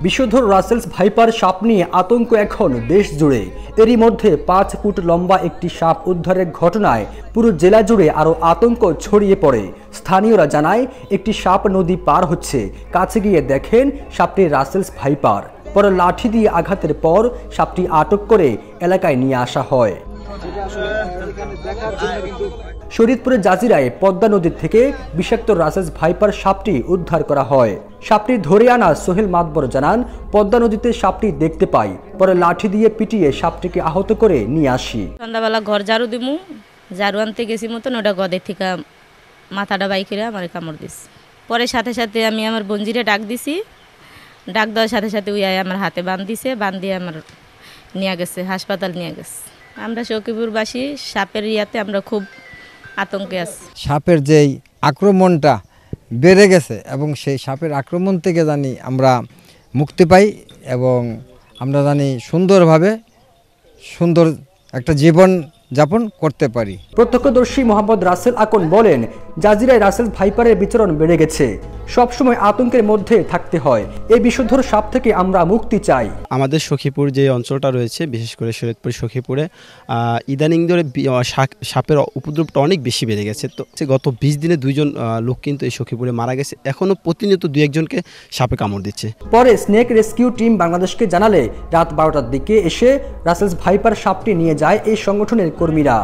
বিষধর Russell's viper সাপ নিয়ে আতঙ্ক এখন দেশ জুড়ে। এরই মধ্যে 5 ফুট লম্বা একটি সাপ উদ্ধারের ঘটনায় পুরো জেলা জুড়ে আরও আতঙ্ক ছড়িয়ে পড়ে। স্থানীয়রা জানায় একটি সাপ নদী পার হচ্ছে, কাছে গিয়ে দেখেন সাপটি রাসেলস ভাইপার। পরে লাঠি দিয়ে আঘাতের পর সাপটি আটক করে এলাকায় নিয়ে আসা হয়। শরীয়তপুরের জাজিরায় পদ্মা নদীর থেকে বিষাক্ত রাসেলস ভাইপার সাপটি উদ্ধার করা হয়। সাপটি ধরে আনা সোহেল মাতবর জানান, পদ্মা নদীতে সাপটি দেখতে পাই, পরে লাঠি দিয়ে পিটিয়ে সাপটিকে আহত করে নিয়ে আসি। সন্ধ্যাবেলা ঘর ঝাড়ু দিমু, ঝাড়ু আনতে গেছি মতন ওটা গদে থেকে মাথাটা বাইকেরা আমার কামড় দিস। পরে সাথে সাথে আমি আমার বঞ্জিরে ডাক দিছি, ডাক দেওয়ার সাথে সাথে উই আমার হাতে বাঁধিছে, বাঁধিয়ে আমার নিয়ে গেছে, হাসপাতাল নিয়ে গেছে। আমরা সখীপুরবাসী সাপের ইয়াতে আমরা খুব আতঙ্কে আছি। সাপের যেই আক্রমণটা বেড়ে গেছে এবং সেই সাপের আক্রমণ থেকে জানি আমরা মুক্তি পাই এবং আমরা জানি সুন্দরভাবে সুন্দর একটা জীবন যাপন করতে পারি। প্রত্যক্ষদর্শী মোহাম্মদ রাসেল আকন বলেন, জাজিরায় রাসেল ভাইপারের বিচরণ বেড়ে গেছে, সবসময় আতঙ্কের মধ্যে থাকতে হয়। এই বিষধর সাপ থেকে আমরা মুক্তি চাই। আমাদের সখীপুর যে অঞ্চলটা রয়েছে, বিশেষ করে শরীয়তপুর সখীপুরে ইদানিং ধরে সাপের উপদ্রবটা অনেক বেশি বেড়ে গেছে। তো গত 20 দিনে 2 জন লোক কিন্তু এই সখীপুরে মারা গেছে। এখনও প্রতিনিয়ত 2-1 জনকে সাপে কামড় দিচ্ছে। পরে স্নেক রেস্কিউ টিম বাংলাদেশকে জানালে রাত 12টার দিকে এসে রাসেলস ভাইপার সাপটি নিয়ে যায় এই সংগঠনের কর্মীরা।